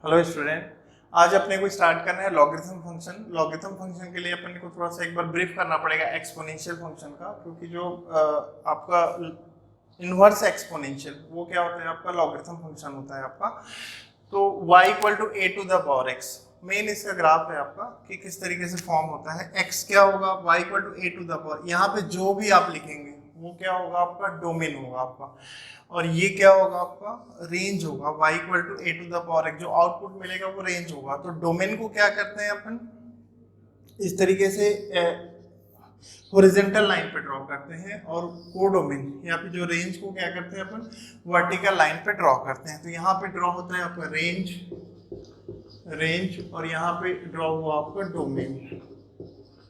Hello student, आज अपने को स्टार्ट करना है लॉगरिथम फंक्शन। लॉगरिथम फंक्शन के लिए अपने को थोड़ा सा एक बार ब्रीफ करना पड़ेगा एक्सपोनेंशियल फंक्शन का, क्योंकि जो आपका इनवर्स एक्सपोनेंशियल वो क्या होता है, आपका लॉगरिथम फंक्शन होता है आपका। तो y equal to a to the power x मेन इसका ग्राफ है आपका कि किस तरीके से फॉर्म होता है। x क्या होगा, y equal to a to the power, यहाँ पे जो भी आप लिखेंगे वो क्या होगा, आपका डोमेन होगा आपका। और ये क्या होगा, आपका रेंज होगा। y equal to a to the power x, जो आउटपुट मिलेगा वो रेंज होगा। तो डोमेन को क्या करते हैं अपन, इस तरीके से हॉरिजॉन्टल लाइन पे ड्रॉ करते हैं, और कोडोमेन या फिर जो रेंज को क्या करते हैं अपन, वर्टिकल लाइन पे ड्रॉ करते हैं। तो यहाँ पे ड्रॉ होता है आपका रेंज और यहाँ पे ड्रॉ हुआ आपका डोमेन।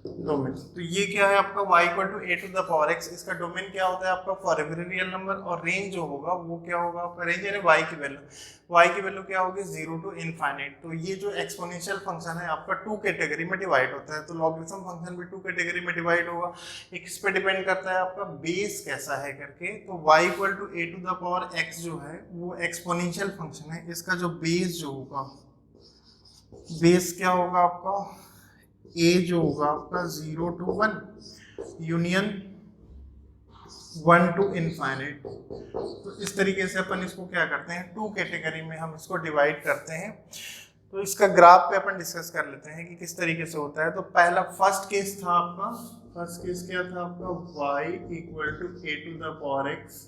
तो ये क्या है आपका y equal to a to the power x, इसका डोमेन क्या होता है आपका फॉर एवरी रियल नंबर, और रेंज जो होगा वो क्या होगा आपका, रेंज यानी y की वैल्यू क्या होगी, 0 टू इनफाइनाइट। तो ये जो एक्सपोनेंशियल फंक्शन है आपका टू कैटेगरी में डिवाइड होता है। तो लॉगरिथम फंक्शन भी टू कैटेगरी में डिवाइड होगा। एक इस पे डिपेंड करता है आपका बेस कैसा है करके। तो y equal to a to the power x जो है वो एक्सपोनेंशियल फंक्शन है। इसका जो बेस जो होगा, बेस क्या होगा आपका, a जो होगा आपका 0 टू 1 यूनियन 1 टू इनफाइनाइट। तो इस तरीके से अपन इसको क्या करते हैं, टू कैटेगरी में हम इसको डिवाइड करते हैं। तो इसका ग्राफ पे अपन डिस्कस कर लेते हैं कि किस तरीके से होता है। तो पहला फर्स्ट केस था आपका, फर्स्ट केस क्या था आपका, y equal to a to the power x।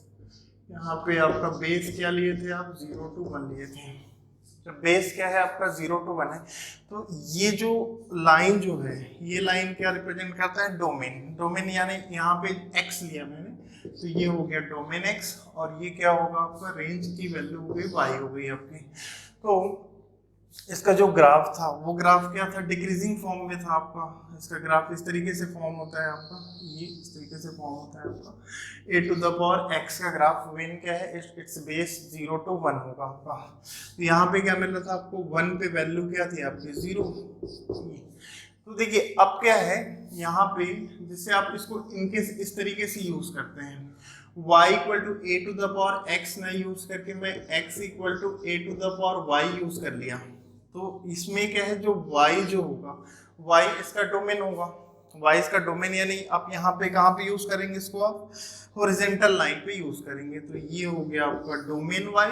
यहाँ पे आपका बेस क्या लिए थे आप, 0 टू 1 लिए थे। तो बेस क्या है आपका, 0 टू 1 है। तो ये जो लाइन जो है, ये लाइन क्या रिप्रेजेंट करता है, डोमेन यानी यहाँ पे x लिया मैंने, तो ये हो गया डोमेन x, और ये क्या होगा आपका, रेंज की वैल्यू हो गई y हो गई आपकी। तो इसका जो ग्राफ था वो ग्राफ क्या था, डिक्रीजिंग फॉर्म में था आपका। इसका ग्राफ इस तरीके से फॉर्म होता है आपका, ये इस तरीके से फॉर्म होता है आपका। a to the power x का ग्राफ मेन क्या है, इट्स बेस 0 टू 1 होगा आपका। तो यहाँ पे क्या मिल रहा था आपको, 1 पे वैल्यू क्या थी आपकी, 0। तो देखिए अब क्या है यहाँ पे, जिससे आप इसको इनके इस तरीके से यूज करते हैं, y equal to a to the power x ना यूज करके मैं x equal to a to the power y use कर लिया। तो इसमें क्या है, जो y जो होगा, y इसका डोमेन होगा। y इसका डोमेन यानी आप यहाँ पे कहाँ पे यूज करेंगे इसको, आप हॉरिजॉन्टल लाइन पे यूज करेंगे। तो ये हो गया आपका डोमेन y,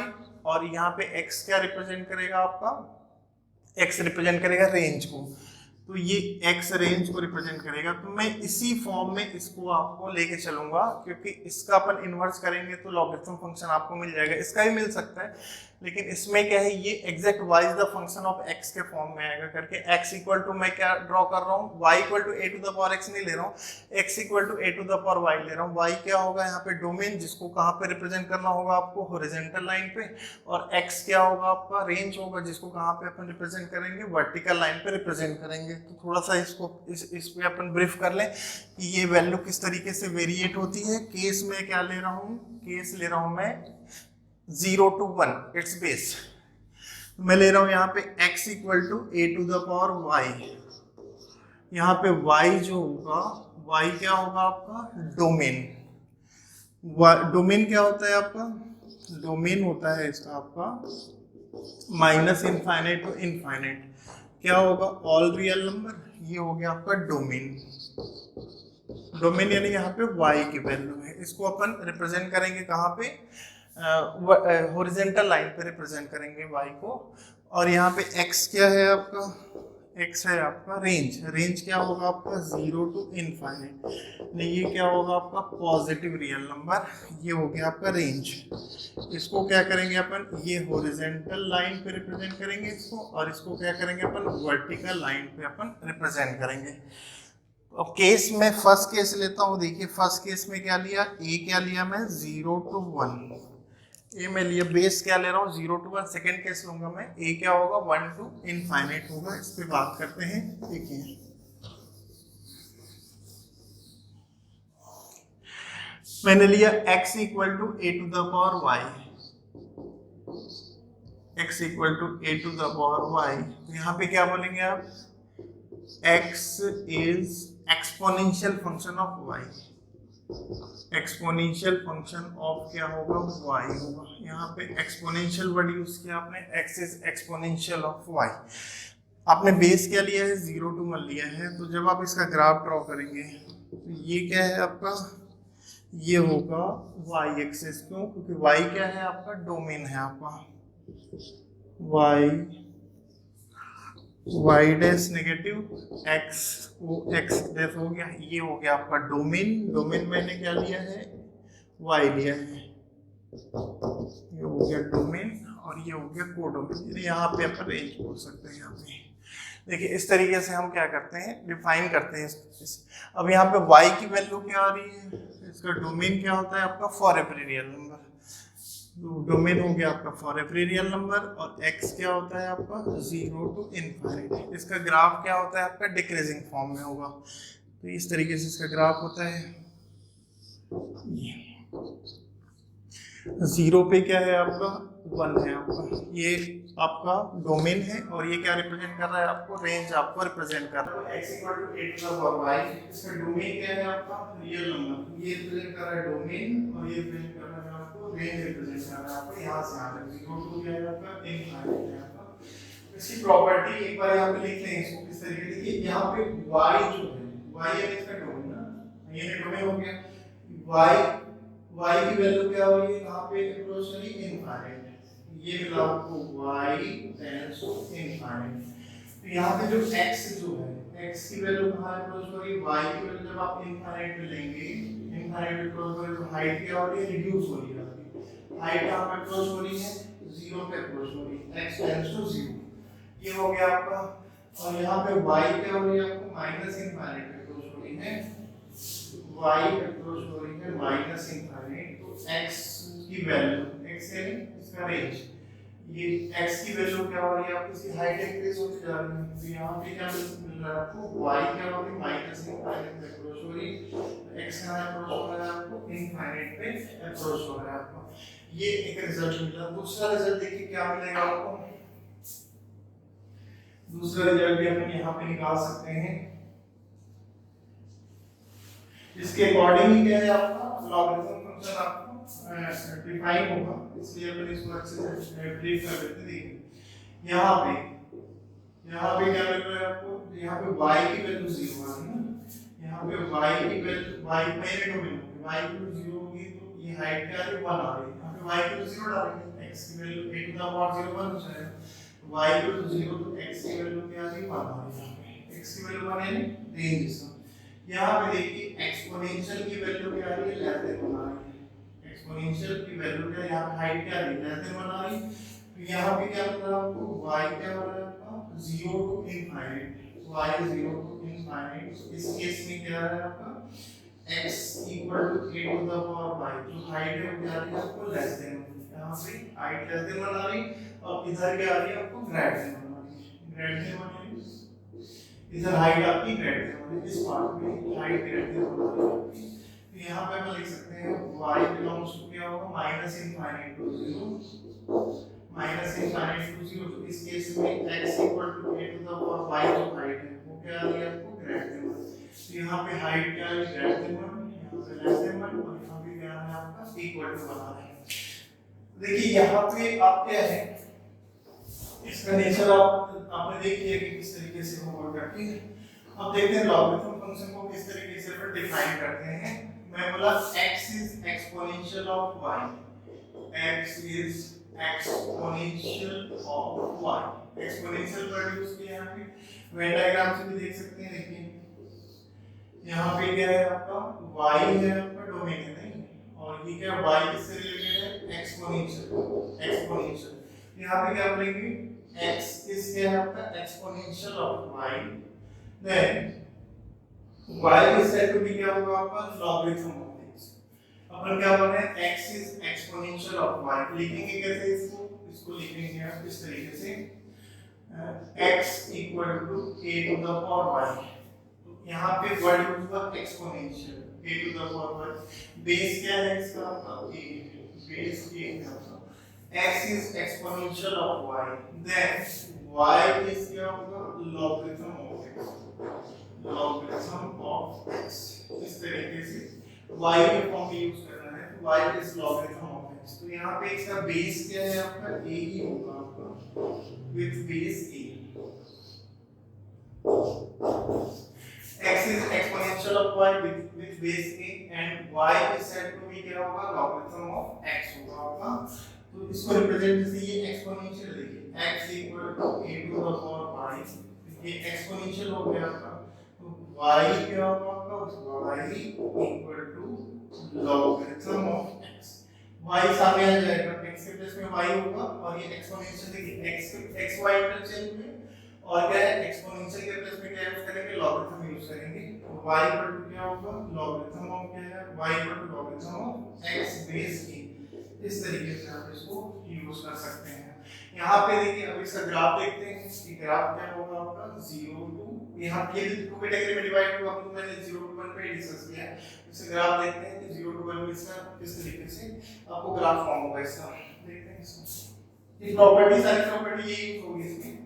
और यहाँ पे x क्या रिप्रेजेंट करेगा आपका, x रिप्रेजेंट करेगा रेंज को। तो ये x रेंज को रिप्रेजेंट करेगा। तो मैं इसी फॉर्म में इसको आपको लेके चलूंगा, क्योंकि इसका अपन इन्वर्स करेंगे तो लॉगरिथम फंक्शन आपको मिल जाएगा। इसका भी मिल सकता है, लेकिन इसमें क्या है, ये exact y is the function of x के फॉर्म में आएगा करके। x इक्वल टू मैं क्या ड्रॉ कर रहा हूँ, y equal to a to the power x नहीं ले रहा हूँ, x equal to a to the power y ले रहा हूँ। y क्या होगा यहाँ पे, डोमेन, जिसको कहाँ पे रिप्रेजेंट करना होगा आपको, हॉरिजॉन्टल लाइन पे। और x क्या होगा आपका, रेंज होगा, जिसको कहाँ पे अपन रिप्रेजेंट करेंगे, वर्टिकल लाइन पे रिप्रेजेंट करेंगे। तो थोड़ा सा इसको इस पे अपन ब्रीफ कर लें कि ये वैल्यू किस तरीके से वेरिएट होती है। केस में क्या ले रहा हूँ, केस ले रहा हूँ मैं 0 टू 1, इट्स बेस। मैं ले रहा हूं यहाँ पे x equal to a to the power y। यहाँ पे y जो होगा, y क्या होगा आपका, डोमेन। डोमेन क्या होता है आपका, डोमेन होता है इसका आपका माइनस इनफाइनाइट टू इनफाइनाइट। क्या होगा, ऑल रियल नंबर। ये हो गया आपका डोमेन। डोमेन यानी यहाँ पे y की वैल्यू है। इसको अपन रिप्रेजेंट करेंगे कहाँ पे, हॉरिजॉन्टल लाइन पे रिप्रेजेंट करेंगे y को। और यहाँ पे x क्या है आपका, x है आपका रेंज क्या होगा आपका, 0 टू इनफाइनाइट। ये क्या होगा आपका, पॉजिटिव रियल नंबर। ये हो गया आपका रेंज। इसको क्या करेंगे अपन, ये हॉरिजॉन्टल लाइन पे रिप्रेजेंट करेंगे इसको, और इसको क्या करेंगे अपन, वर्टिकल लाइन पे अपन रिप्रेजेंट करेंगे। अब केस में फर्स्ट केस लेता हूँ। देखिए फर्स्ट केस में क्या लिया, a क्या लिया मैं, 0 टू 1। ए में लिया, बेस क्या ले रहा हूँ, 0 टू 1। सेकेंड केस लूंगा मैं, ए क्या होगा, 1 टू इनफाइनाइट होगा। इस पे बात करते हैं। देखिए मैंने लिया x equal to a to the power y, x equal to a to the power y। तो यहाँ पे क्या बोलेंगे आप, x is exponential function of y। Exponential function of क्या होगा, y होगा। यहाँ पे एक्सपोनेंशियल वर्ड यूज किया आपने, x is exponential of y। आपने बेस क्या लिया है, 0 to 1 लिया है। तो जब आप इसका ग्राफ ड्रॉ करेंगे तो ये क्या है आपका, ये होगा y एक्सिस। क्यों, क्योंकि y क्या है आपका, डोमेन है आपका। y डैश नेगेटिव x, वो x डैश हो गया, ये हो गया आपका डोमेन। डोमेन मैंने क्या लिया है, y लिया है। ये हो गया डोमेन और ये हो गया कोडोमेन। यहाँ पे अपन रेंज बोल सकते हैं। यहाँ पे देखिए इस तरीके से हम क्या करते हैं, डिफाइन करते हैं अब यहाँ पे y की वैल्यू क्या आ रही है, इसका डोमेन क्या होता है आपका, for every real number. Domain हो गया आपका फॉर एवरी रियल नंबर, और x क्या होता है आपका, 0 to इनफाइनाइट। इसका ग्राफ क्या होता है आपका, डिक्रीजिंग फॉर्म में होगा। तो इस तरीके से इसका ग्राफ होता है। 0 पे क्या है आपका, 1 है आपका, ये आपका डोमेन है। और ये क्या रिप्रेजेंट कर रहा है आपको, रेंज आपको रिप्रेजेंट कर रहा है। x = 8 + y, इसका डोमेन क्या है आपका, रियल नंबर। ये रिप्रेजेंट कर रहा है डोमेन, और ये रिप्रेजेंट कर रहा है आपको रेंज, रिप्रेजेंट कर रहा है आपको। यहाँ से यहाँ तक 0 to क्या है आपका, इनफाइनाइट है आपका। इसकी प्रॉपर्टी एक बार यहाँ पे लिख लें इसको किस तरीके से, यहाँ पे y जो है, y है इसका डोमेन ना, ये डोमेन हो गया। y की वैल्यू क्या हो रही है, कहाँ पे अप्रोच हो रही है, इनफाइनाइट। ये मिला आपको y टेंड्स टू इनफाइनाइट। तो यहाँ पे जो x जो है, x की वैल्यू कहाँ अप्रोच हो रही है, y की वैल्यू जब आप इनफाइनाइट पे लेंगे, इनफाइनाइट अप्रोच हो रही है, तो हाइट क्या हो रही है, रिड्यूस हो रही है आपकी। हाइट कहाँ पे अप्रोच हो रही है, 0 पे अप्रोच हो रही है, x टेंड्स टू 0। ये हो गया आपका। और यहाँ पे y क्या हो रही है आपको, माइनस इनफाइनाइट पे अप्रोच हो रही है, y अप्रोच हो रही है माइनस इनफाइनाइट। तो x की वैल्यू, x यानी इसका रेंज, ये x की वैल्यू क्या हो रही है आपकी, इसकी हाइट इंक्रीज होती जा रही है। तो यहाँ पे क्या मिल रहा है आपको, y क्या हो रही है, माइनस इनफाइनाइट पे अप्रोच हो रही है, x का अप्रोच हो रहा है आपको, इनफाइनाइट पे अप्रोच हो रहा है आपको। ये एक रिजल्ट मिला। दूसरा रिजल्ट देखिए क्या मिलेगा आपको, दूसरा रिजल्ट भी अपन यहाँ पे निकाल सकते हैं। इसके अकॉर्डिंग ही क्या है आपका, लॉगरिथम फंक्शन आपको डिफाइन होगा। इसलिए अपन इसको अच्छे से ब्रीफ कर लेते हैं। देखिए यहाँ पे क्या मिल रहा है आपको, यहाँ पे y की वैल्यू 0 आ रही है ना, यहाँ पे y की वैल्यू, y पहले डोमेन होगी, y की वैल्यू 0 होगी, तो ये हाइट क्या आ रही है, 1 आ रही है। यहाँ पे y की वैल्यू 0 डालेंगे, x की value a to the power 0 1 हो जाएगा। y equal to 0, तो x की वैल्यू क्या आ रही है, 1 आ रही है। x की वैल्यू 1 यानी रेंज इसका। यहाँ पे देखिए एक्सपोनेंशियल की वैल्यू क्या आ रही है, लेस देन 1 आ रही है। एक्सपोनेंशियल की वैल्यू क्या, यहाँ पे हाइट क्या आ रही है, लेस देन 1 आ रही है। तो यहाँ पे क्या मिल रहा है आपको, y क्या हो रहा है आपका, 0 to infinite, y 0 to infinite. तो इस केस में क्या है आपका, x equal to a to the power y, जो हाइट है वो क्या आ रही है आपको, लेस देन। यहाँ पे हाइट लेस देन 1 आ रही है, और इधर क्या आ रही है आपको, ग्रेटर देन 1 आ रही है। ग्रेटर देन 1 यानी इधर हाइट आपकी ग्रेटर देन 1, इस पार्ट में हाइट ग्रेटर देन 1 आ रही है आपकी। तो यहाँ पे हम लिख सकते हैं y बिलोंग्स टू क्या होगा, minus infinite to 0, minus infinite to 0। तो इस केस में x equal to a to the power y जो हाइट है वो क्या आ रही है आपको, ग्रेटर देन 1। तो यहाँ पे हाइट क्या है, ग्रेटर देन 1, यहाँ पे लेस देन 1, और यहाँ पे क्या है आपका, इक्वल टू 1 आ रहा है। देखिए यहाँ पे आप क्या है, इसका नेचर आपने देख लिया कि किस तरीके से होगा करके। अब देखते हैं लॉगरिथम फंक्शन को किस तरीके से अपन डिफाइन करते हैं। मैं बोला x is exponential of y, x is exponential of y। Exponential word use किया है, यहाँ पे वेन डायग्राम से भी देख सकते हैं। देखिए यहाँ पे क्या है आपका, y है आपका डोमेन है नहीं, और ये क्या y किससे रिलेटेड है, एक्सपोनेंशियल। यहाँ पे क्या बोलेंगे, x is क्या है आपका, exponential of y, then y is said to be क्या होगा आपका, logarithm of x। अपन क्या बोल रहे हैं, x is exponential of y। लिखेंगे कैसे इसको, इसको लिखेंगे आप इस तरीके से, x equal to a to the power y। तो यहाँ पे वर्ड यूज हुआ exponential, a to the power y। Base क्या है इसका आपका, a, बेस a है आपका। x is exponential of y, then y is क्या होगा, logarithm of x, logarithm of x। इस तरीके से y के फॉर्म में यूज करना है तो y is logarithm of x। तो यहाँ पे इसका बेस क्या है आपका a ही होगा आपका with base a। x is exponential of y with base a and y is said to be क्या होगा logarithm of x होगा आपका। तो इसको रिप्रेजेंट जैसे ये एक्सपोनेंशियल देखिए x equal to a to the power y, ये एक्सपोनेंशियल हो गया आपका। तो y क्या होगा आपका y equal to logarithm of x। y सामने आ जाएगा x के प्लेस में y होगा और ये एक्सपोनेंशियल देखिए x y इंटरचेंज में और क्या है एक्सपोनेंशियल के प्लेस में क्या यूज करेंगे लॉगरिथम यूज करेंगे। तो y इक्वल टू क्या होगा लॉगरिथम ऑफ क्या है y equal to logarithm of x base a। इस तरीके से आप इसको यूज कर सकते हैं। यहाँ पे देखिए अब इसका ग्राफ देखते हैं कि ग्राफ क्या होगा आपका 0 टू यहाँ ये टू कैटेगरी में डिवाइड हुआ तो मैंने 0 टू 1 पे डिस्कस किया है। इसका ग्राफ देखते हैं कि 0 टू 1 में इसका किस तरीके से आपको ग्राफ फॉर्म होगा इसका। देखते हैं इसको ये प्रॉपर्टी सारी प्रॉपर्टी ये यूज होगी इसमें।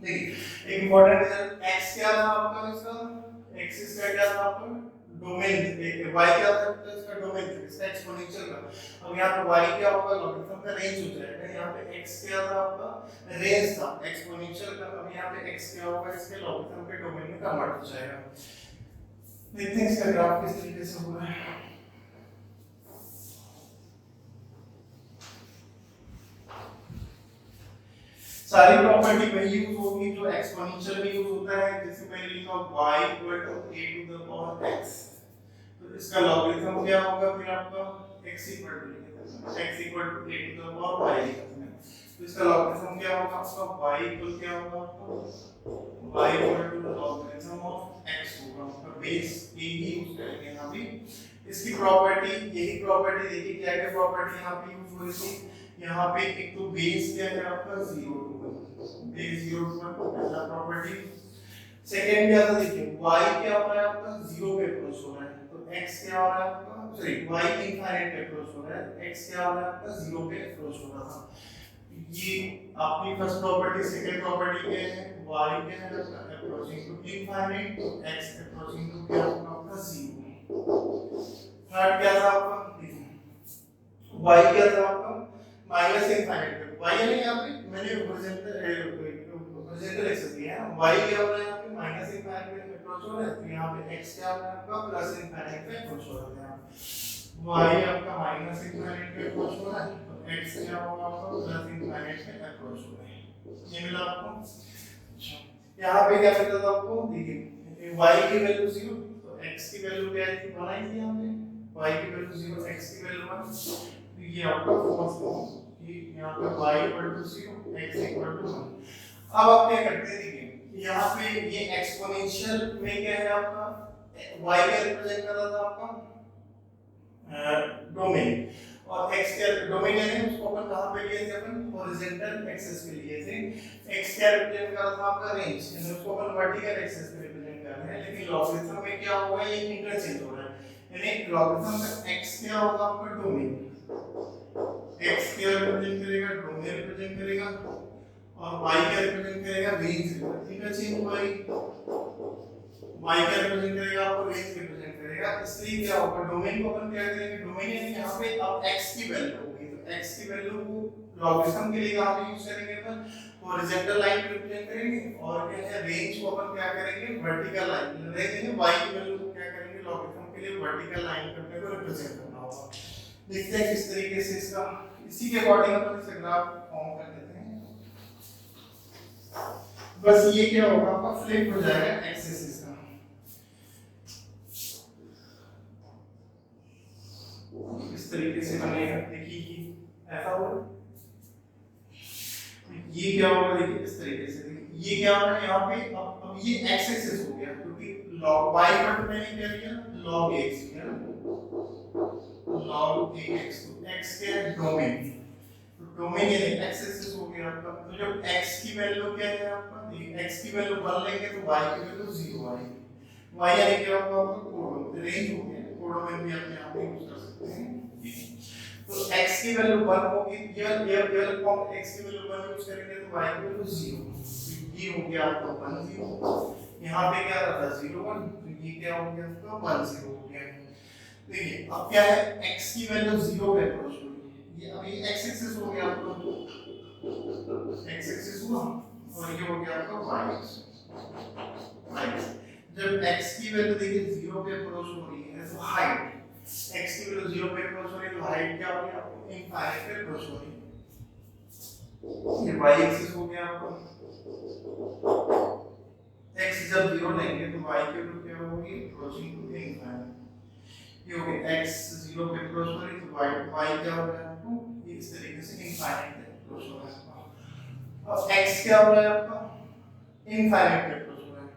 देखिए एक इंपॉर्टेंट रिजल्ट x क्या था आपका इसका x इसका क्या था आपका डोमेन y क्या था इसका डोमेन इसका एक्सपोनेंशियल का। अब यहाँ पे y क्या होगा लॉगरिथम का रेंज हो जाएगा। यहाँ पे x क्या था आपका रेंज था एक्सपोनेंशियल का। अब यहाँ पे x क्या होगा इसके लॉगरिथम के डोमेन में कन्वर्ट हो जाएगा। देखते हैं इसका ग्राफ किस तरीके से हो रहा है। सारी प्रॉपर्टी वही यूज होगी जो एक्सपोनेंशियल में यूज होता है। जैसे मैंने लिखा y equal to a to the power x, तो इसका लॉगरिथम क्या होगा फिर आपका x equal to x equal to a to the power y लिखते हैं। तो इसका लॉगरिथम क्या होगा आपका y इक्वल क्या होगा आपका y equal to the logarithm of x होगा। आपका बेस a ही यूज करेंगे यहाँ पे। इसकी प्रॉपर्टी यही प्रॉपर्टी देखिए क्या क्या प्रॉपर्टी यहाँ पे यूज हो रही थी। यहाँ पे एक तो बेस क्या है आपका 0 टू 1 बेस 0 टू 1 पहला प्रॉपर्टी। सेकंड क्या था देखिए y क्या हो रहा है आपका 0 पे अप्रोच हो रहा है तो x क्या हो रहा है आपका सॉरी y इनफाइनाइट पे अप्रोच हो रहा है तो x क्या हो रहा है आपका 0 पे अप्रोच हो रहा था। ये आपकी फर्स्ट प्रॉपर्टी। सेकंड प्रॉपर्टी क्या है y क्या है आपका अप्रोचिंग टू इनफाइनाइट तो x अप्रोचिंग टू क्या होगा आपका 0। थर्ड क्या था आपका देखिए y क्या था आपका माइनस इनफाइनाइट पे y यानी यहाँ पे मैंने होरिजेंटल एक्सेस दिया है। y क्या हो रहा है यहाँ पे माइनस इनफाइनाइट पे अप्रोच हो रहा है तो यहाँ पे x क्या हो रहा है आपका प्लस इनफाइनाइट पे अप्रोच हो रहा है। y आपका माइनस इनफाइनाइट पे अप्रोच हो रहा है तो x क्या होगा आपका प्लस इनफाइनाइट पे अप्रोच हो रहा है। ये मिला आपको। अच्छा यहाँ पे क्या मिलता था आपको देखिए y की वैल्यू 0 तो x की वैल्यू क्या है 1 आई थी यहाँ पे y की वैल्यू 0 x की वैल्यू 1। ये आपका फोर्थ फॉर्म कि यहाँ पे y equal to 0 x equal to 1। अब आप क्या करते हैं देखिए यहाँ पे ये एक्सपोनेंशियल में क्या है आपका y क्या रिप्रेजेंट कर रहा था आपका डोमेन और x क्या डोमेन यानी उसको अपन कहाँ पे लिए थे अपन हॉरिजॉन्टल एक्सिस पे लिए थे। x क्या रिप्रेजेंट कर रहा था आपका रेंज यानी उसको अपन वर्टिकल एक्सिस पे रिप्रेजेंट कर रहे हैं। लेकिन लॉगरिथम में क्या होगा ये इंटरचेंज हो रहा है यानी लॉगरिथम का x क्या होगा आपका डोमेन x क्या रिप्रेजेंट करेगा डोमेन रिप्रेजेंट करेगा और y क्या रिप्रेजेंट करेगा रेंज। इंटरचेंज हुआ y क्या रिप्रेजेंट करेगा आपको रेंज रिप्रेजेंट करेगा। इसलिए क्या होगा डोमेन को अपन क्या करेंगे डोमेन यानी यहाँ पे अब x की वैल्यू होगी तो x की वैल्यू को लॉगरिथम के लिए कहाँ पे यूज करेंगे अपन हॉरिजॉन्टल लाइन पे रिप्रेजेंट करेंगे और क्या है रेंज को अपन क्या करेंगे वर्टिकल लाइन रेंज यानी y की वैल्यू को क्या करेंगे लॉगरिथम के लिए वर्टिकल लाइन पे अपने को रिप्रेजेंट करना होगा। देखते हैं किस तरीके से इसका इसी के अकॉर्डिंग अपन इसका ग्राफ फॉर्म कर देते हैं। बस ये क्या होगा आपका फ्लिप हो जाएगा एक्सिस इसका। इस तरीके से बनेगा देखिए कि ऐसा होगा ये क्या होगा देखिए इस तरीके से देखिए ये क्या होगा यहाँ पे अब ये x एक्सिस हो गया क्योंकि log y पर मैंने क्या लिया log x लिया log x तो x के डोमेन तो डोमेन ये x एक्सिस हो गया आपका। तो जब x की वैल्यू क्या है आपका x की वैल्यू 1 लेंगे तो y की वैल्यू 0 आएगी। y यानी क्या होगा आपका कोडो रेंज हो गया कोडो में भी आप यहाँ पे यूज कर सकते हैं। तो x की वैल्यू 1 होगी ये फॉर्म x की वैल्यू 1 यूज करेंगे तो y की वैल्यू 0 तो ये हो गया आपका 1 0। यहाँ पे क्या था 0 1 तो ये क्या हो गया आपका 1 0 हो गया। देखिए अब क्या है, x की वैल्यू 0 पे अप्रोच हो रही है, ये अभी x एक्सिस हो गया आपका, x एक्सिस हुआ और ये हो गया आपका y एक्सिस। जब x की वैल्यू देखिए 0 पे अप्रोच हो रही है तो हाइट, x की वैल्यू 0 पे अप्रोच हो रही है तो हाइट क्या हो गई आपको, इनफाइनाइट पे अप्रोच हो रही है। ये y एक्सिस हो गया आपका, x जब 0 लेंगे तो y की वैल्यू क्या होगी, अप्रोचिंग टू इनफाइनाइट। ये हो गया x 0 पे अप्रोच हो रही तो y क्या हो गया आपको, ये इस तरीके से इनफाइनाइट पे अप्रोच हो रहा है। अब x क्या हो रहा है आपका, इनफाइनाइट पे अप्रोच हो रहा है,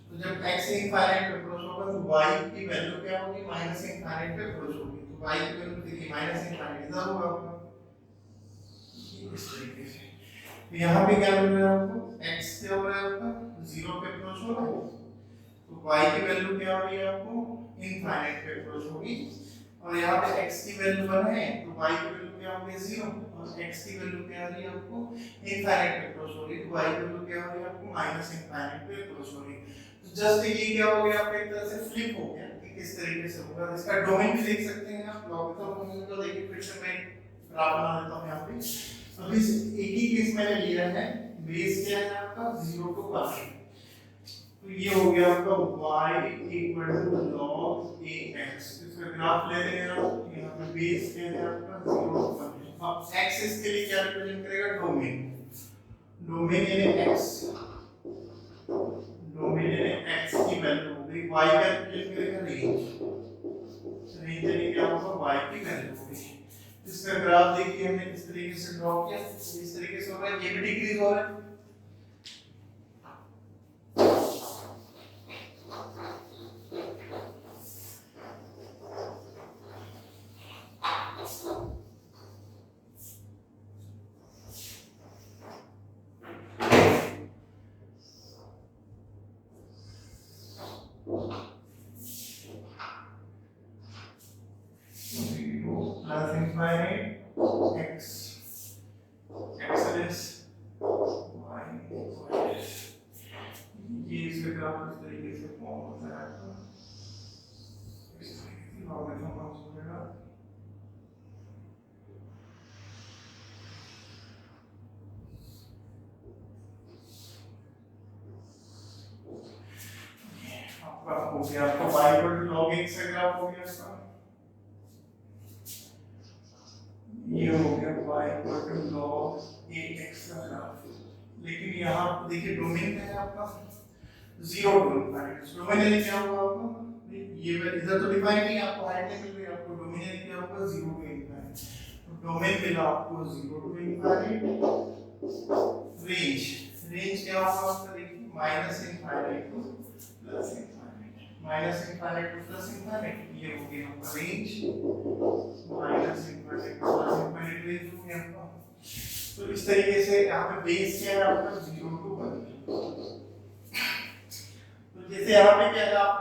तो जब x इनफाइनाइट पे अप्रोच होगा तो y की वैल्यू क्या होगी, माइनस इनफाइनाइट पे अप्रोच होगी, तो y की वैल्यू देखिए माइनस इनफाइनाइट इधर होगा आपका इस तरीके से। तो यहाँ पे क्या मिल रहा है आपको, x क्या हो रहा है आपका 0 पे अप्रोच हो रहा है, तो y की वैल्यू क्या हो रही है आपको, इनफाइनाइट पे अप्रोच होगी, और यहाँ पे x की वैल्यू 1 है तो y की वैल्यू क्या होगी 0, और x की वैल्यू क्या आ रही है आपको, इनफाइनाइट पे अप्रोच हो रही है, तो y की वैल्यू क्या हो रही है आपको, माइनस इनफाइनाइट पे अप्रोच हो रही है। तो जस्ट ये क्या हो गया आपका, एक तरह से फ्लिप हो गया कि किस तरीके से होगा। इसका डोमेन भी देख सकते हैं आप, लॉगिथम फंक्शन को देखिए, फिर से मैं ग्राफ बना देता हूं यहाँ पे। अभी एक ही केस मैंने लिया है, बेस क्या है आपका 0 to 1, तो ये हो गया आपका y equal to log ax, इसका ग्राफ ले रहे हैं आप, यहाँ पे बेस क्या है आपका 0 to 1। अब x इसके लिए क्या रिप्रेजेंट करेगा, डोमेन, डोमेन यानी x, डोमेन यानी x की वैल्यू होगी, y का रिप्रेजेंट करेगा रेंज, रेंज यानी क्या होगा y की वैल्यू होगी। इसका ग्राफ देखिए हमने किस तरीके से ड्रॉ किया, इस तरीके से हो रहा है, ये भी डिक्रीज हो रहा है। Plus infinite x xs y ys, ये इसका ग्राफ इस तरीके से फॉर्म होता है आपका, इस तरीके से लॉगरिथम फॉर्म हो जाएगा। आपका हो गया आपका y equal to log x का ग्राफ हो गया इसका, ये हो गया y equal to log ax का ग्राफ। लेकिन यहाँ देखिए डोमेन क्या है आपका 0 to इनफाइनाइट, डोमेन यानी क्या होगा आपका, ये इधर तो डिफाइन नहीं, आपको हाइट नहीं मिल रही, आपको डोमेन यानी क्या होगा 0 to इनफाइनाइट, तो डोमेन मिला आपको 0 to इनफाइनाइट, रेंज, रेंज क्या होगा आपका देखिए minus infinite two plus infinite, minus infinite two plus infinite, ये हो गया आपका range, minus infinite two plus infinite range हो गया आपका। तो इस तरीके से यहाँ पे बेस क्या है आपका 0 to 1, तो जैसे यहाँ पे क्या है आप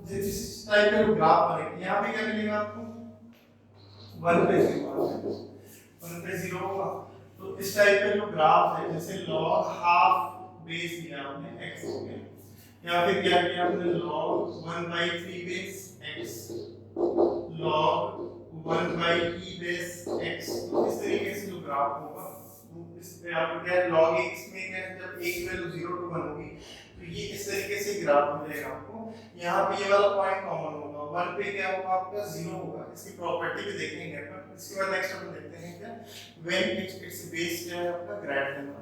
जिस टाइप का ग्राफ बनेगा, यहाँ पे क्या मिलेगा आपको 1 पे 0, 1 पे 0 होगा, तो इस टाइप का जो ग्राफ है, जैसे log हाफ बेस लिया आपने x हो गया, या फिर क्या किया आपने log 1/3 base x, log 1/e base x, तो इस तरीके से जो ग्राफ होगा इस पे आपको क्या है log x में क्या है, जब a की वैल्यू 0 to 1 होगी तो ये इस तरीके से ग्राफ हो जाएगा आपको। यहाँ पे ये वाला पॉइंट कॉमन होगा, 1 पे क्या होगा आपका 0 होगा, इसकी प्रॉपर्टी भी देखेंगे अपन, इसके बाद नेक्स्ट अपन देखते हैं क्या व्हेन इट्स बेस क्या है आपका ग्रेटर देन 1।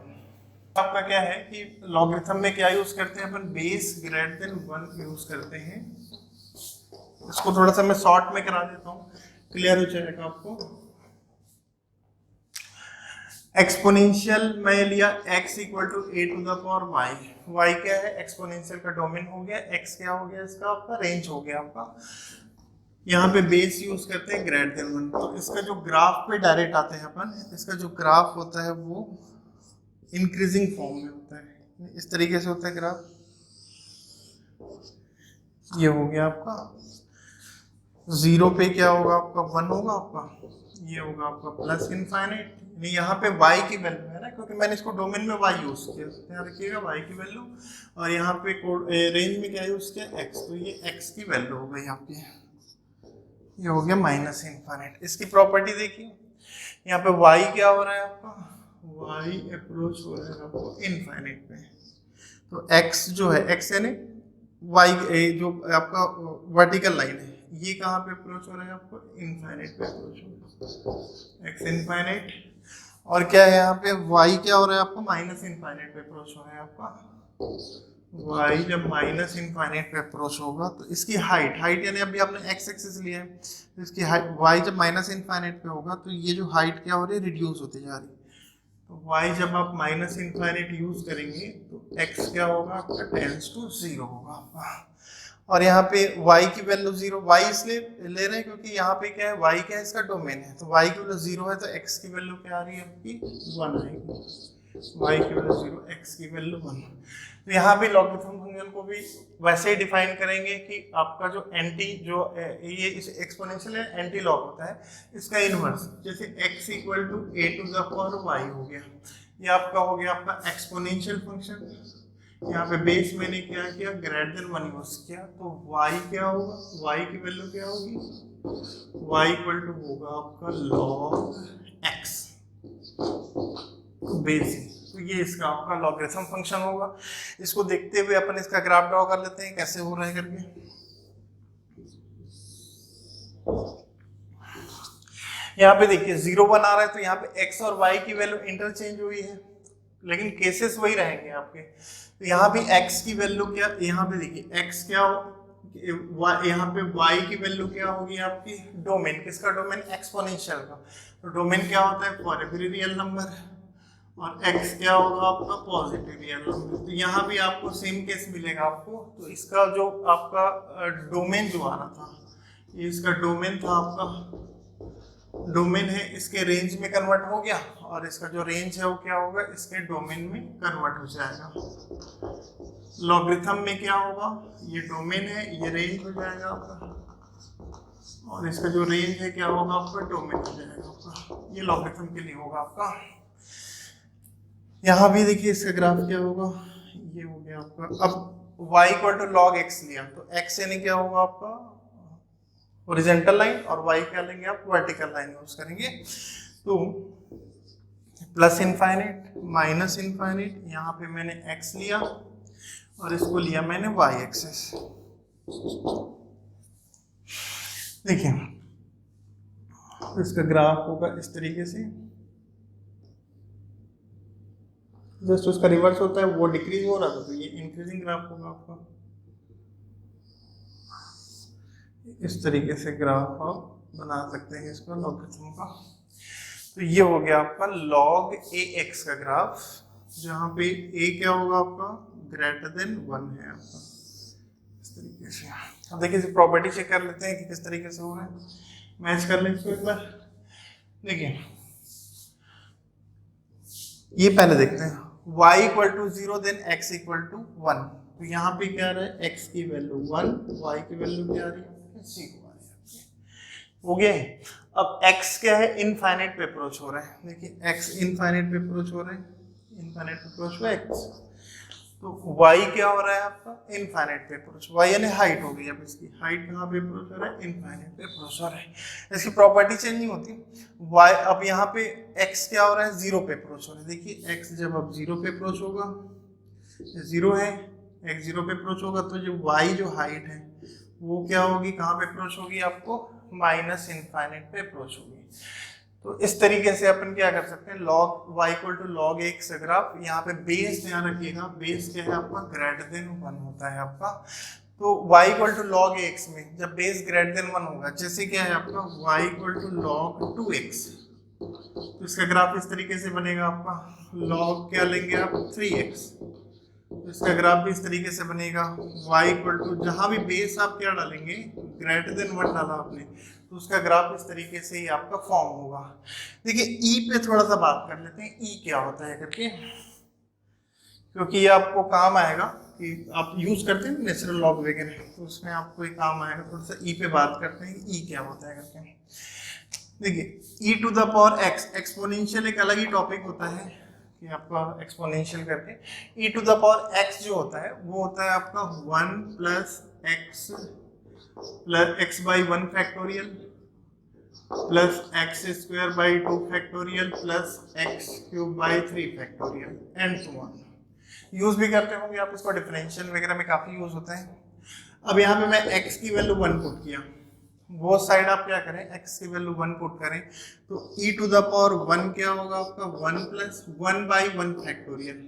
आपका क्या है कि लॉगरिथम में क्या यूज करते हैं अपन, बेस ग्रेटर देन 1 यूज करते हैं। इसको थोड़ा सा मैं शॉर्ट में करा देता हूँ, क्लियर हो जाएगा आपको। एक्सपोनेंशियल मैं लिया x equal to a to the power y क्या है, एक्सपोनेंशियल का डोमेन हो गया, x क्या हो गया इसका आपका रेंज हो गया आपका। यहाँ पे बेस यूज करते हैं ग्रेटर देन 1, तो इसका जो ग्राफ पे डायरेक्ट आते हैं अपन, इसका जो ग्राफ होता है वो इंक्रीजिंग फॉर्म में होता है, इस तरीके से होता है ग्राफ। ये हो गया आपका 0 पे क्या होगा आपका 1 होगा आपका, ये होगा आपका प्लस इनफाइनाइट, यहाँ पे y की वैल्यू है ना, क्योंकि मैंने इसको डोमेन में y यूज किया, ध्यान रखिएगा y की वैल्यू, और यहाँ पे रेंज में क्या यूज किया x, तो ये x की वैल्यू हो गई आपकी, ये हो गया माइनस इनफाइनाइट। इसकी प्रॉपर्टी देखिए, यहाँ पे y क्या हो रहा है आपका, y अप्रोच हो रहा है आपको इनफाइनाइट पे। तो x जो है, x यानी y जो आपका वर्टिकल लाइन है, ये कहाँ पे अप्रोच हो रहा है आपको, इनफाइनाइट पे अप्रोच हो रहा है, x इनफाइनाइट। और क्या है यहाँ पे, y क्या हो रहा है आपको, माइनस इनफाइनाइट पे अप्रोच हो रहा है आपका। y जब माइनस इनफाइनाइट पे अप्रोच होगा तो इसकी हाइट यानी अभी आपने x एक्सिस लिया है, तो इसकी हाइट y जब माइनस इनफाइनाइट पे होगा तो ये जो हाइट क्या हो रही है, रिड्यूस होती जा रही है। तो y जब आप माइनस इनफाइनाइट यूज करेंगे तो x क्या होगा आपका, टेंड्स टू 0 होगा आपका। और यहाँ पे y की वैल्यू 0, y इसलिए ले रहे हैं क्योंकि यहाँ पे क्या है, y क्या है, इसका डोमेन है, तो y की वैल्यू 0 है तो x की वैल्यू क्या आ रही है आपकी, 1 आएगी। y की वैल्यू 0, x की वैल्यू 1। तो यहाँ भी लॉगरिथम फंक्शन को भी वैसे ही डिफाइन करेंगे कि आपका जो एंटी जो ये इस एक्सपोनेंशियल है, एंटी लॉग होता है, इसका इनवर्स, जैसे x equal to a to the power y हो गया, ये आपका हो गया आपका एक्सपोनेंशियल फंक्शन। यहाँ पे बेस मैंने क्या किया, ग्रेटर देन 1 यूज किया, तो y क्या होगा, y की वैल्यू क्या होगी, y इक्वल टू होगा आपका log x बेस। तो ये इसका आपका लॉगरिथम फंक्शन होगा। इसको देखते हुए अपन इसका ग्राफ ड्रॉ कर लेते हैं कैसे हो रहा है करके। यहाँ पे देखिए 0 1 आ रहा है, तो यहाँ पे x और y की वैल्यू इंटरचेंज हुई है, लेकिन केसेस वही रहेंगे आपके। तो यहाँ भी x की वैल्यू क्या, यहाँ पे देखिए x क्या, यहाँ पे y की वैल्यू क्या होगी आपकी, डोमेन, किसका डोमेन, एक्सपोनेंशियल का। तो डोमेन क्या होता है, फॉर एवरी रियल नंबर, और x क्या होगा आपका, पॉजिटिव रियल नंबर। तो यहाँ भी आपको सेम केस मिलेगा आपको। तो इसका जो आपका डोमेन जो आ रहा था, ये इसका डोमेन था आपका, डोमेन है, इसके रेंज में कन्वर्ट हो गया, और इसका जो रेंज है वो क्या होगा, इसके डोमेन में कन्वर्ट हो जाएगा। लॉगरिथम में क्या होगा, ये डोमेन है, ये रेंज हो जाएगा आपका, और इसका जो रेंज है क्या होगा आपका, डोमेन हो जाएगा आपका। ये लॉगरिथम के लिए होगा आपका। यहाँ भी देखिए इसका ग्राफ क्या होगा, ये हो गया आपका। अब y equal to log x लिया, तो x यानी क्या होगा आपका, हॉरिजॉन्टल लाइन, और y क्या लेंगे आप, वर्टिकल लाइन यूज करेंगे। तो प्लस इनफाइनाइट माइनस इनफाइनाइट, यहाँ पे मैंने x लिया और इसको लिया मैंने y एक्सिस। देखिए इसका ग्राफ होगा इस तरीके से, जस्ट उसका रिवर्स होता है, वो डिक्रीज हो रहा था तो ये इंक्रीजिंग ग्राफ होगा आपका। इस तरीके से ग्राफ आप बना सकते हैं इसका लॉगरिथम का। तो ये हो गया आपका log ax का ग्राफ, जहाँ पे a क्या होगा आपका, ग्रेटर देन 1 है आपका, इस तरीके से। अब देखिए इसे प्रॉपर्टी चेक कर लेते हैं कि किस तरीके से हो रहा है, मैच कर लें इसको एक बार। देखिए ये पहले देखते हैं, y equal to 0 then x equal to 1। तो यहाँ पे क्या आ रहा है, x की वैल्यू 1, y की वैल्यू क्या आ रही है, 0 आ रही है। हो गया है। अब x क्या है, इनफाइनाइट पे अप्रोच हो रहा है। देखिए x इनफाइनाइट पे अप्रोच हो रहा है, इनफाइनाइट पे अप्रोच हुआ x। तो y क्या हो रहा है आपका, इनफाइनाइट पे अप्रोच, y यानी हाइट हो गई। अब इसकी हाइट कहाँ पे अप्रोच हो रहा है, इनफाइनाइट पे अप्रोच हो रहा है। इसकी प्रॉपर्टी चेंज नहीं होती। y अब यहाँ पे x क्या हो रहा है, 0 पे अप्रोच हो रहा है। देखिए x जब अब 0 पे अप्रोच होगा, 0 है, x 0 पे अप्रोच होगा, तो जो y जो हाइट है वो क्या होगी, कहाँ पे अप्रोच होगी आपको, माइनस इनफाइनाइट पे अप्रोच होगी। तो इस तरीके से अपन क्या कर सकते हैं, log y equal to log x graph. यहाँ पे बेस ध्यान रखिएगा, बेस क्या है आपका, ग्रेटर देन 1 होता है आपका। तो y equal to log x में जब बेस ग्रेटर देन 1 होगा, जैसे क्या है आपका y equal to log 2x, तो इसका ग्राफ इस तरीके से बनेगा आपका। log क्या लेंगे आप, 3x, तो इसका ग्राफ भी इस तरीके से बनेगा। y इक्वल टू, जहां भी बेस आप क्या डालेंगे, ग्रेटर देन 1 डाला आपने, तो उसका ग्राफ इस तरीके से ही आपका फॉर्म होगा। देखिए ई पे थोड़ा सा बात कर लेते हैं, ई क्या होता है करके, क्योंकि ये आपको काम आएगा कि आप यूज करते हैं नेचुरल लॉग वगैरह, तो उसमें आपको ये काम आएगा। थोड़ा सा ई पे बात करते हैं ई क्या होता है करके। देखिए e to the power x, exponential एक अलग ही टॉपिक होता है कि आपका एक्सपोनेंशियल करके। e to the power x जो होता है वो होता है आपका 1 plus x by 1 factorial plus x square by 2 factorial plus x cube by 3 factorial and so on. Use भी करते होंगे आप इसको, डिफरेंशियल वगैरह में काफी यूज होता है। अब यहाँ पे मैं x की वैल्यू 1 पुट किया, वो साइड आप क्या करें, x की वैल्यू 1 पुट करें तो e टू द पावर 1 क्या होगा आपका 1 plus 1 by 1 factorial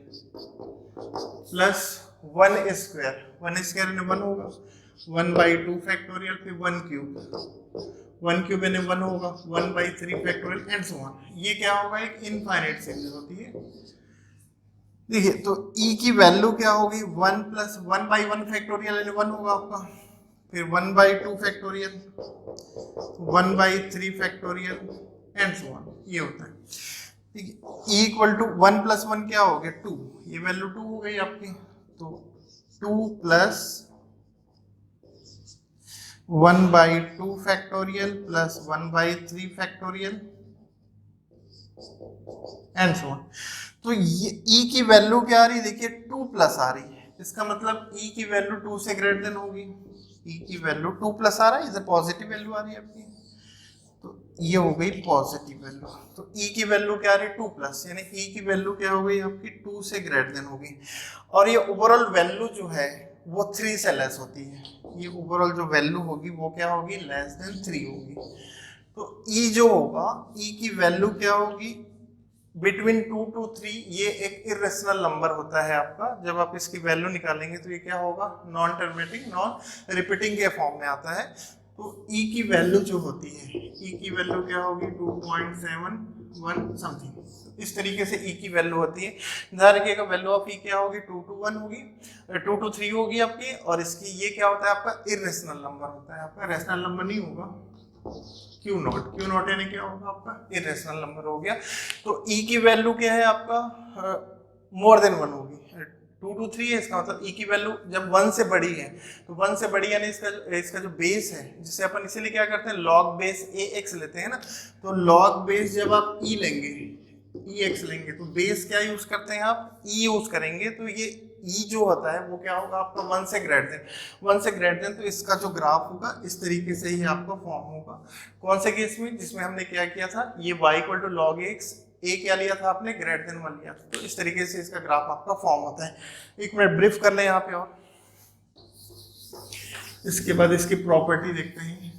plus 1 square, 1 square यानी 1 होगा, 1 बाई 2 फैक्टोरियल फिर 1 क्यूब यानी 1 होगा, 1 by 3 factorial and so on. ये क्या होगा, एक इनफाइनाइट सीरीज होती है। देखिए तो e की वैल्यू क्या होगी 1 प्लस 1 बाई 1 फैक्टोरियल यानी 1 होगा आपका, फिर 1 by 2 factorial, 1 by 3 factorial and so on, ये होता है। ठीक है, e इक्वल टू 1 प्लस 1 क्या हो गया 2, ये वैल्यू 2 हो गई आपकी, तो 2 plus 1 by 2 factorial plus 1 by 3 factorial and so on. तो ये e की वैल्यू क्या आ रही है, देखिए 2 प्लस आ रही है, इसका मतलब e की वैल्यू 2 से ग्रेटर देन होगी। e की वैल्यू 2 प्लस आ रहा है, इधर पॉजिटिव वैल्यू आ रही है आपकी, तो ये हो गई पॉजिटिव वैल्यू। तो e की वैल्यू क्या आ रही है 2 प्लस, यानी e की वैल्यू क्या हो गई आपकी 2 से ग्रेटर देन होगी। और ये ओवरऑल वैल्यू जो है वो 3 से लेस होती है, ये ओवरऑल जो वैल्यू होगी वो क्या होगी, लेस देन 3 होगी। तो e जो होगा, e की वैल्यू क्या होगी बिटवीन 2 to 3, ये एक इरेशनल नंबर होता है आपका। जब आप इसकी वैल्यू निकालेंगे तो ये क्या होगा, नॉन टर्मिनेटिंग नॉन रिपीटिंग के फॉर्म में आता है। तो e की वैल्यू जो होती है, e की वैल्यू क्या होगी 2.71 समथिंग, इस तरीके से e की वैल्यू होती है। ध्यान रखिएगा वैल्यू ऑफ e क्या होगी 2 to 1 होगी, 2 to 3 होगी आपकी, और इसकी ये क्या होता है आपका इरेशनल नंबर होता है, आपका रेशनल नंबर नहीं होगा। क्यू नॉट यानी क्या होगा आपका इरेशनल नंबर हो गया। तो e की वैल्यू क्या है आपका मोर देन 1 होगी, 2 to 3 है, इसका मतलब e की वैल्यू जब 1 से बड़ी है, तो 1 से बड़ी यानी इसका जो बेस है, जिसे अपन इसीलिए क्या करते हैं लॉग बेस ax लेते हैं ना, तो लॉग बेस जब आप e लेंगे, ex लेंगे, तो बेस क्या यूज करते हैं आप e यूज करेंगे, तो ये e जो होता है वो क्या होगा आपका 1 से ग्रेटर देन, 1 से ग्रेटर देन, तो इसका जो ग्राफ होगा इस तरीके से ही आपका फॉर्म होगा। कौन से केस में, जिसमें हमने क्या किया था, ये y equal to log x, a क्या लिया था आपने ग्रेटर देन 1 लिया था, तो इस तरीके से इसका ग्राफ आपका फॉर्म होता है। एक मिनट ब्रीफ कर लें यहाँ पे, और इसके बाद इसकी प्रॉपर्टी देखते हैं।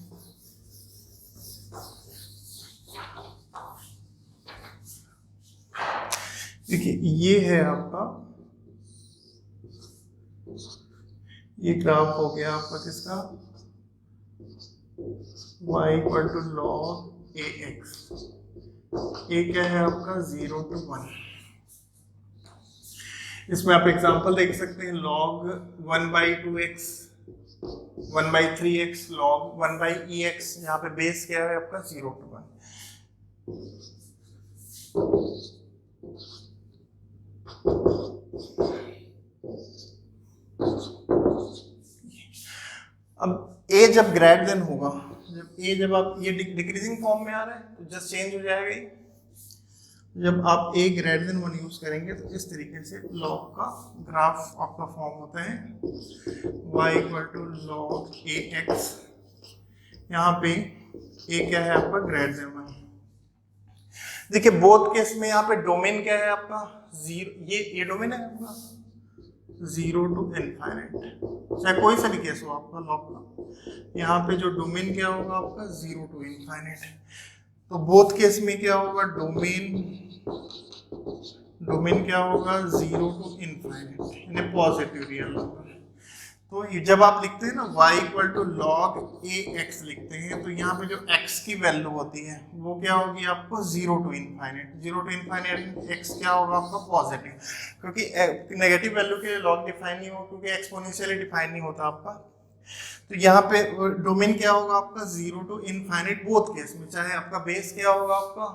देखिए ये है आपका, ये ग्राफ हो गया आपका किसका, y equal to log ax, a क्या है आपका 0 to 1। इसमें आप एग्जांपल देख सकते हैं, log 1 by 2x, 1 by 3x, log 1 by ex, यहाँ पे बेस क्या है आपका 0 to 1। अब a जब ग्रेटर देन होगा, जब आप ये डिक्रीजिंग फॉर्म में आ रहा है तो जस्ट चेंज हो जाएगा ही। जब आप a ग्रेटर देन 1 यूज करेंगे तो इस तरीके से लॉग का ग्राफ आपका फॉर्म होता है, y equal to log ax, यहाँ पे a क्या है आपका ग्रेटर देन 1। देखिए बोथ केस में यहाँ पे डोमेन क्या है आपका 0, ये डोमेन है आपका 0 to इनफाइनाइट, चाहे कोई सा भी केस हो आपका लॉग का, यहाँ पे जो डोमेन क्या होगा आपका 0 to इनफाइनाइट। तो बोथ केस में क्या होगा, डोमेन क्या होगा 0 to इनफाइनाइट यानी पॉजिटिव रियल नंबर। तो जब आप लिखते हैं ना y equal to log ax लिखते हैं, तो यहाँ पे जो x की वैल्यू होती है वो क्या होगी आपको 0 to infinite, 0 to infinite x क्या होगा आपका पॉजिटिव, क्योंकि नेगेटिव वैल्यू के लिए लॉग डिफाइन नहीं होगा, क्योंकि एक्सपोनेंशियली डिफाइन नहीं होता आपका। तो यहाँ पे डोमेन क्या होगा आपका 0 to इनफाइनाइट बोथ केस में, चाहे आपका बेस क्या होगा आपका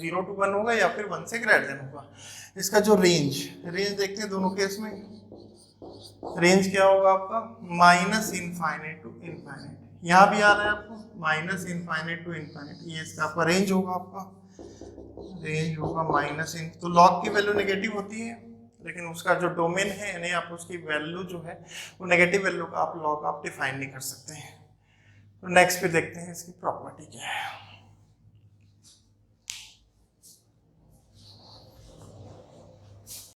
0 to 1 होगा या फिर 1 से ग्रेटर देन होगा। इसका जो रेंज देखते हैं दोनों केस में, रेंज क्या होगा आपका माइनस इनफाइनाइट टू इनफाइनाइट, यहाँ भी आ रहा है आपको माइनस इनफाइनाइट टू इनफाइनाइट, ये इसका आपका रेंज होगा, आपका रेंज होगा माइनस इन। तो लॉग की वैल्यू नेगेटिव होती है, लेकिन उसका जो डोमेन है यानी आप उसकी वैल्यू जो है वो नेगेटिव वैल्यू का आप लॉग आप डिफाइन नहीं कर सकते हैं। तो नेक्स्ट पे देखते हैं इसकी प्रॉपर्टी क्या है।